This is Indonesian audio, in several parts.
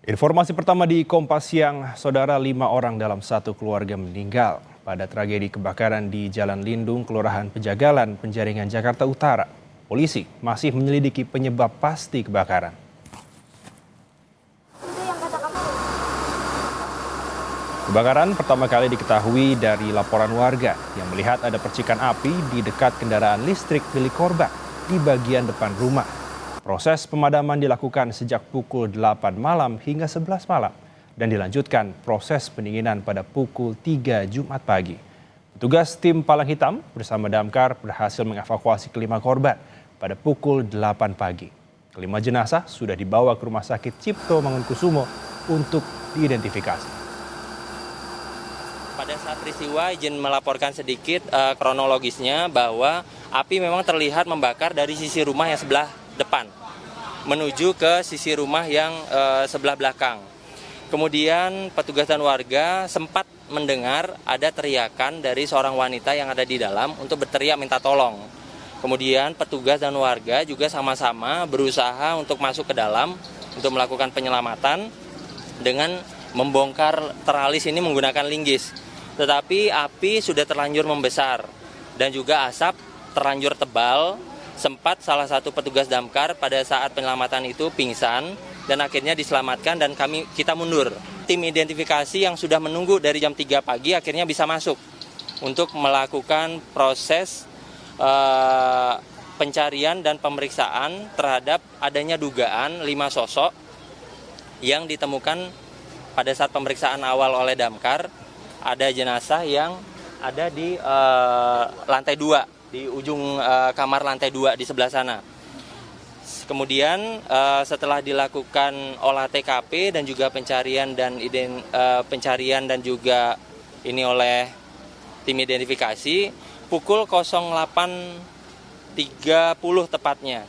Informasi pertama di Kompas Siang, saudara 5 orang dalam satu keluarga meninggal pada tragedi kebakaran di Jalan Lindung, Kelurahan Pejagalan, Penjaringan, Jakarta Utara. Polisi masih menyelidiki penyebab pasti kebakaran. Kebakaran pertama kali diketahui dari laporan warga yang melihat ada percikan api di dekat kendaraan listrik milik korban di bagian depan rumah. Proses pemadaman dilakukan sejak pukul 8 malam hingga 11 malam dan dilanjutkan proses pendinginan pada pukul 3 Jumat pagi. Petugas tim Palang Hitam bersama damkar berhasil mengevakuasi kelima korban pada pukul 8 pagi. Kelima jenazah sudah dibawa ke Rumah Sakit Cipto Mangunkusumo untuk diidentifikasi. Pada saat peristiwa, izin melaporkan sedikit kronologisnya bahwa api memang terlihat membakar dari sisi rumah yang sebelah depan menuju ke sisi rumah yang sebelah belakang. Kemudian petugas dan warga sempat mendengar ada teriakan dari seorang wanita yang ada di dalam untuk berteriak minta tolong. Kemudian petugas dan warga juga sama-sama berusaha untuk masuk ke dalam untuk melakukan penyelamatan dengan membongkar teralis ini menggunakan linggis. Tetapi api sudah terlanjur membesar dan juga asap terlanjur tebal. Sempat salah satu petugas damkar pada saat penyelamatan itu pingsan dan akhirnya diselamatkan dan kita mundur. Tim identifikasi yang sudah menunggu dari jam 3 pagi akhirnya bisa masuk untuk melakukan proses pencarian dan pemeriksaan terhadap adanya dugaan 5 sosok yang ditemukan pada saat pemeriksaan awal oleh damkar. Ada jenazah yang ada di lantai 2. Di ujung kamar lantai 2 di sebelah sana. Kemudian setelah dilakukan olah TKP dan juga pencarian dan juga ini oleh tim identifikasi, pukul 08.30 tepatnya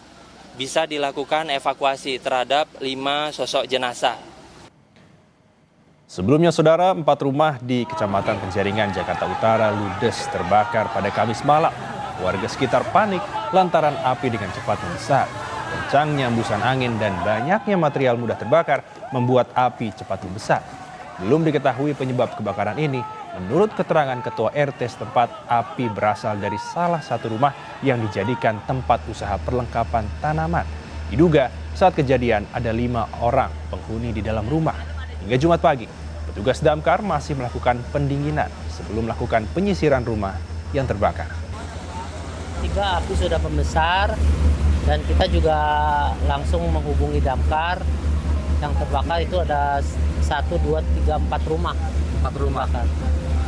bisa dilakukan evakuasi terhadap 5 sosok jenazah. Sebelumnya, saudara, 4 rumah di Kecamatan Penjaringan, Jakarta Utara ludes terbakar pada Kamis malam. Warga sekitar panik lantaran api dengan cepat membesar. Kencangnya hembusan angin dan banyaknya material mudah terbakar membuat api cepat membesar. Belum diketahui penyebab kebakaran ini. Menurut keterangan Ketua RT setempat, api berasal dari salah satu rumah yang dijadikan tempat usaha perlengkapan tanaman. Diduga saat kejadian ada 5 orang penghuni di dalam rumah. Hingga Jumat pagi, petugas damkar masih melakukan pendinginan sebelum melakukan penyisiran rumah yang terbakar. Tiba api sudah membesar dan kita juga langsung menghubungi damkar. Yang terbakar itu ada 1, 2, 3, 4 rumah. 4 rumah.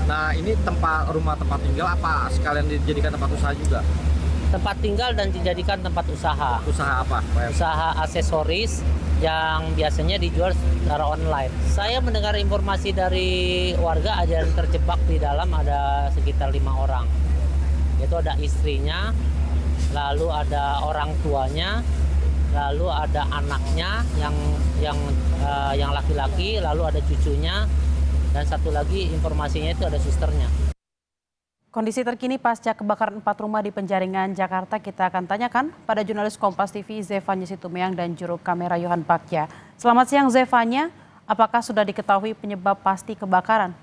Nah, ini tempat tinggal apa sekalian dijadikan tempat usaha juga? Tempat tinggal dan dijadikan tempat usaha. Usaha apa? Usaha aksesoris yang biasanya dijual secara online. Saya mendengar informasi dari warga ada yang terjebak di dalam, ada sekitar 5 orang. Itu ada istrinya, lalu ada orang tuanya, lalu ada anaknya yang laki-laki, lalu ada cucunya, dan satu lagi informasinya itu ada susternya. Kondisi terkini pasca kebakaran 4 rumah di Penjaringan, Jakarta kita akan tanyakan pada jurnalis Kompas TV Zefanya Situmeang dan juru kamera Yohan Bagja. Selamat siang Zefanya, apakah sudah diketahui penyebab pasti kebakaran?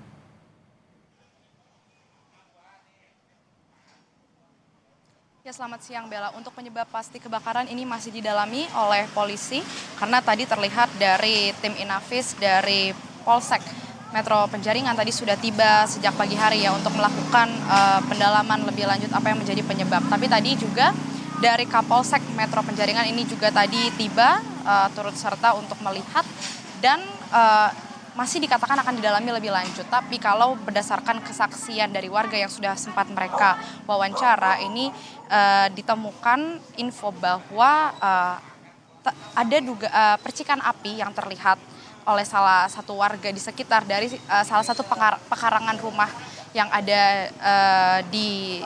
Ya, selamat siang Bella. Untuk penyebab pasti kebakaran ini masih didalami oleh polisi karena tadi terlihat dari tim Inafis dari Polsek Metro Penjaringan tadi sudah tiba sejak pagi hari ya untuk melakukan pendalaman lebih lanjut apa yang menjadi penyebab. Tapi tadi juga dari Kapolsek Metro Penjaringan ini juga tadi tiba turut serta untuk melihat dan masih dikatakan akan didalami lebih lanjut. Tapi kalau berdasarkan kesaksian dari warga yang sudah sempat mereka wawancara ini ditemukan info bahwa ada percikan api yang terlihat oleh salah satu warga di sekitar dari salah satu pekarangan rumah yang ada di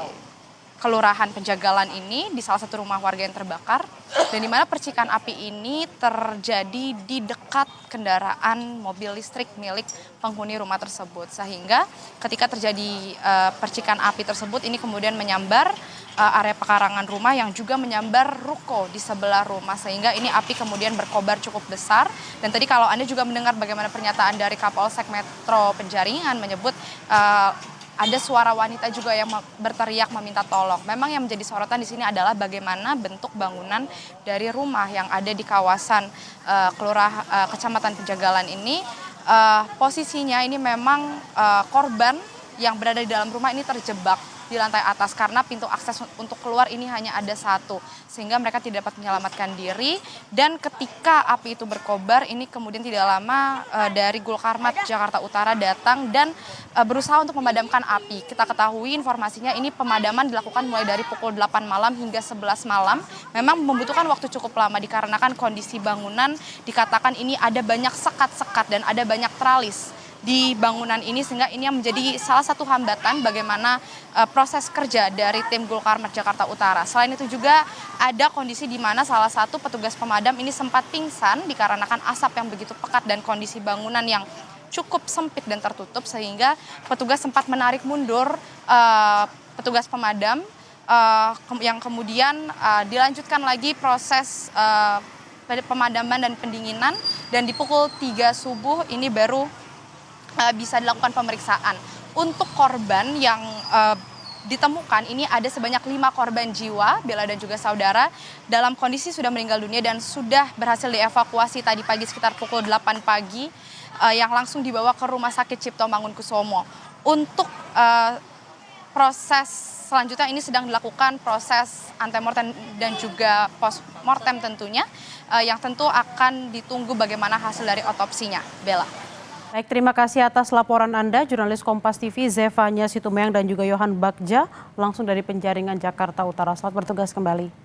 Kelurahan Penjagalan ini di salah satu rumah warga yang terbakar, dan di mana percikan api ini terjadi di dekat kendaraan mobil listrik milik penghuni rumah tersebut, sehingga ketika terjadi percikan api tersebut ini kemudian menyambar area pekarangan rumah yang juga menyambar ruko di sebelah rumah, sehingga ini api kemudian berkobar cukup besar. Dan tadi kalau Anda juga mendengar bagaimana pernyataan dari Kapolsek Metro Penjaringan menyebut ada suara wanita juga yang berteriak meminta tolong. Memang yang menjadi sorotan di sini adalah bagaimana bentuk bangunan dari rumah yang ada di kawasan Kecamatan Penjagalan ini. Posisinya ini memang korban yang berada di dalam rumah ini terjebak di lantai atas karena pintu akses untuk keluar ini hanya ada satu, sehingga mereka tidak dapat menyelamatkan diri. Dan ketika api itu berkobar, ini kemudian tidak lama dari Gulkarmat Jakarta Utara datang dan berusaha untuk memadamkan api. Kita ketahui informasinya ini pemadaman dilakukan mulai dari pukul 8 malam hingga 11 malam. Memang membutuhkan waktu cukup lama dikarenakan kondisi bangunan dikatakan ini ada banyak sekat-sekat dan ada banyak tralis di bangunan ini, sehingga ini yang menjadi salah satu hambatan bagaimana proses kerja dari tim Gulkarmat Jakarta Utara. Selain itu juga ada kondisi di mana salah satu petugas pemadam ini sempat pingsan dikarenakan asap yang begitu pekat dan kondisi bangunan yang cukup sempit dan tertutup, sehingga petugas sempat menarik mundur petugas pemadam yang kemudian dilanjutkan lagi proses pemadaman dan pendinginan, dan di pukul 3 subuh ini baru bisa dilakukan pemeriksaan. Untuk korban yang ditemukan ini ada sebanyak 5 korban jiwa, Bella dan juga saudara, dalam kondisi sudah meninggal dunia dan sudah berhasil dievakuasi tadi pagi sekitar pukul 8 pagi yang langsung dibawa ke Rumah Sakit Cipto Mangunkusumo. Untuk proses selanjutnya ini sedang dilakukan proses antemortem dan juga postmortem tentunya, yang tentu akan ditunggu bagaimana hasil dari otopsinya. Bella. Baik, terima kasih atas laporan Anda, jurnalis Kompas TV Zefanya Situmeang dan juga Yohan Bagja, langsung dari Penjaringan, Jakarta Utara. Selamat bertugas kembali.